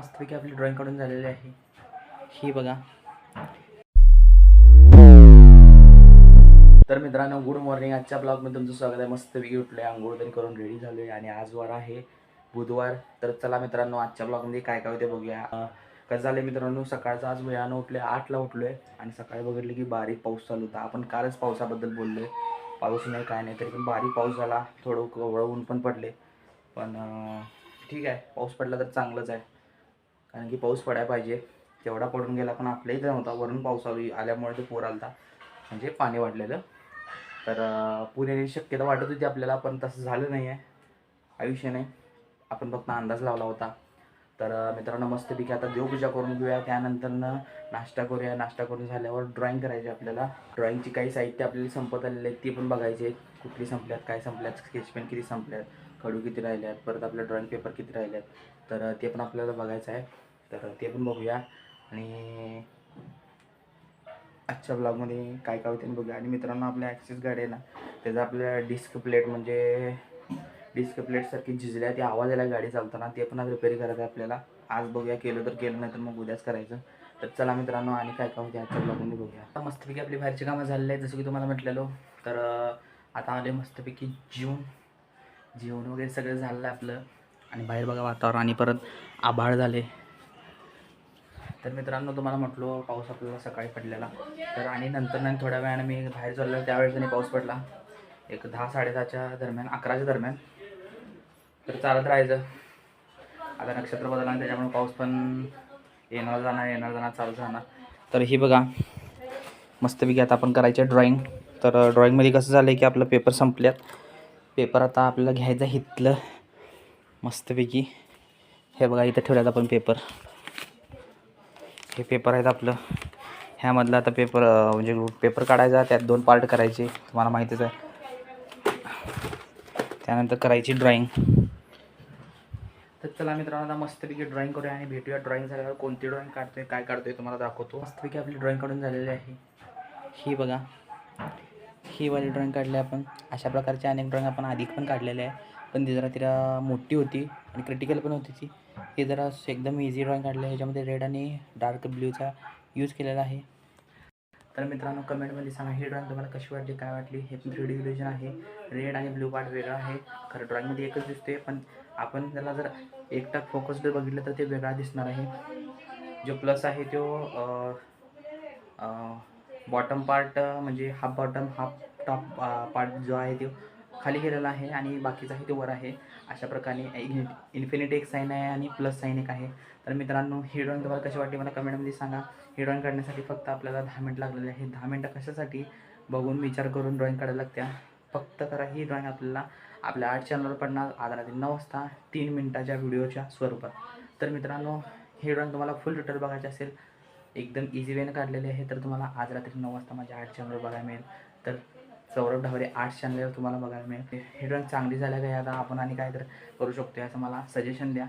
मस्तपैकी आपली ड्रॉइंग काढून झालेली आहे. ही बघा. तर मित्रांनो, गुड मॉर्निंग. आजच्या ब्लॉगमध्ये तुमचं स्वागत आहे. मस्तपैकी उठले, आंघोळ तरी करून रेडी झालो आहे आणि आज वार आहे बुधवार. तर चला मित्रांनो, आजच्या ब्लॉगमध्ये काय काय होते बघूया. कसं झालं मित्रांनो, सकाळचं आज वेळानं उठले, 8ला उठलो आहे आणि सकाळी बघितलं की बारीक पाऊस चालू होता. आपण कालच पावसाबद्दल बोललो आहे. पाऊस नाही काय नाही, तरी पण बारीक पाऊस झाला. थोडं कोवळं ऊन पण पडले. पण ठीक आहे, पाऊस पडला तर चांगलंच आहे. कारण की पाऊस पडायला पाहिजे. तेवढा पडून गेला पण आपल्या इथं नव्हता. वरून पाऊस आल्यामुळे ते पूर आलता, म्हणजे पाणी वाढलेलं. तर पूर येण्याची शक्यता वाटत होती आपल्याला, पण तसं झालं नाही आहे. आयुष्य नाही, आपण फक्त अंदाज लावला होता. तर मित्रांनो, मस्तपैकी आता देवपूजा करून घेऊया. त्यानंतरनं नाश्ता करूया. नाश्ता करून झाल्यावर ड्रॉइंग करायची आपल्याला. ड्रॉइंगची काही साहित्य आपल्याला संपत आलेले आहेत, ती पण बघायचे. कुठली संपल्यात, काय संपल्यात, स्केच पेन किती संपल्यात, खडू किती राहिल्यात, परत आपल्या ड्रॉइंग पेपर किती राहिल्यात. तर ते पण आपल्याला बघायचं आहे. तर ते पण बघूया आणि आजच्या ब्लॉगमध्ये काय काय होते बघूया. आणि मित्रांनो, आपल्या ॲक्सिस गाडी आहे ना, त्याचा आपल्या डिस्क प्लेट म्हणजे डिस्क प्लेटसारखी झिजल्या, ती आवाज यायला गाडी चालताना, ते पण आज रिपेअर करायचं आहे आपल्याला. आज बघूया, केलं तर केलं, नाही तर मग उद्याच करायचं. तर चला मित्रांनो, आणि काय काय होते आजच्या ब्लॉगमध्ये बघूया. आता मस्तपैकी आपली बाहेरची कामं झालेली आहेत, जसं की तुम्हाला म्हटलेलो. तर आता आले मस्तपैकी जेवण वगैरे सगळं झालं आहे आपलं. आणि बाहेर बघा वातावरण, आणि परत आभाळ झाले. तर मित्रांनो, तुम्हाला म्हटलो पाऊस आपल्याला सकाळी पडलेला. तर आणि नंतर थोड्या वेळाने मी बाहेर चाललो, त्यावेळेस त्यांनी पाऊस पडला एक 10-10:30च्या दरम्यान, 11च्या दरम्यान. तर चालत राहायचं. आता नक्षत्र बदलला, त्याच्यामुळे पाऊस पण येणार जाणार चालू जाणार. तर ही बघा, मस्तपैकी आता आपण करायचे ड्रॉइंग. तर ड्रॉइंगमध्ये कसं झालं आहे की आपलं पेपर संपल्यात. पेपर आता आपल्याला घ्यायचं आहे इथलं मस्तपैकी. हे बघा, इथं ठेवल्यात आपण पेपर. हे पेपर आहेत आपलं. ह्यामधलं आता पेपर म्हणजे पेपर काढायचा, त्यात 2 पार्ट करायचे, तुम्हाला माहितीच आहे. त्यानंतर करायची ड्रॉइंग. तर चला मित्रांनो, आता मस्तपैकी ड्रॉइंग करूया आणि भेटूया. ड्रॉइंग झाल्यावर कोणती ड्रॉइंग काढतोय, काय काढतोय तुम्हाला दाखवतो. मस्तपैकी आपली ड्रॉइंग काढून झालेली आहे. ही बघा, ही वाली ड्रॉइंग काढली आपण. अशा प्रकारचे अनेक ड्रॉइंग आपण आधी पण काढलेले आहे, पण ती जरा तिला मोठी होती आणि क्रिटिकल पण होती ती. ही जरा एकदम इझी ड्रॉइंग काढली आहे. ह्याच्यामध्ये रेड आणि डार्क ब्ल्यूचा यूज केलेला आहे. तर मित्रांनो, कमेंटमध्ये सांगा ही ड्रॉइंग तुम्हाला कशी वाटली, काय वाटली. हे पण 3D इल्युजन आहे. रेड आणि ब्ल्यू पार्ट वेगळा आहे. खरं ड्रॉइंगमध्ये एकच दिसते, पण आपण त्याला जर एकटा फोकस्ड बघितलं तर ते वेगळा दिसणार आहे. जो प्लस आहे तो बॉटम पार्ट, म्हणजे half bottom half top part जो आहे तो खाली गेलेला आहे आणि बाकीचा आहे तो वर आहे. अशा प्रकारे इन्फिनिटी एक साईन आहे आणि प्लस साईन एक आहे. तर मित्रांनो, ही ड्रॉइंग तुम्हाला कशी वाटली मला कमेंटमध्ये सांगा. ही ड्रॉइंग काढण्यासाठी फक्त आपल्याला 10 मिनिट लागलेले आहे. 10 मिनटं कशासाठी, बघून विचार करून ड्रॉइंग काढायला लागत्या. फक्त करा, ही ड्रॉइंग आपल्याला आपल्या आर्ट चॅनलवर पडणार आज रात्री 9 वाजता 3 मिनिटाच्या व्हिडिओच्या स्वरूपात. तर मित्रांनो, ही ड्रॉइंग तुम्हाला फुल डिटेल बघायची असेल, एकदम इझी वेने काढलेली आहे, तर तुम्हाला आज रात्री 9 वाजता माझ्या आर्ट चॅनलवर बघायला मिळेल. तर सौरभ ढावरे आर्ट चॅनलवर तुम्हाला बघायला मिळेल. ही ड्रॉइंग चांगली झाल्या काय, आता आपण आणि काय तर करू शकतो असं मला सजेशन द्या.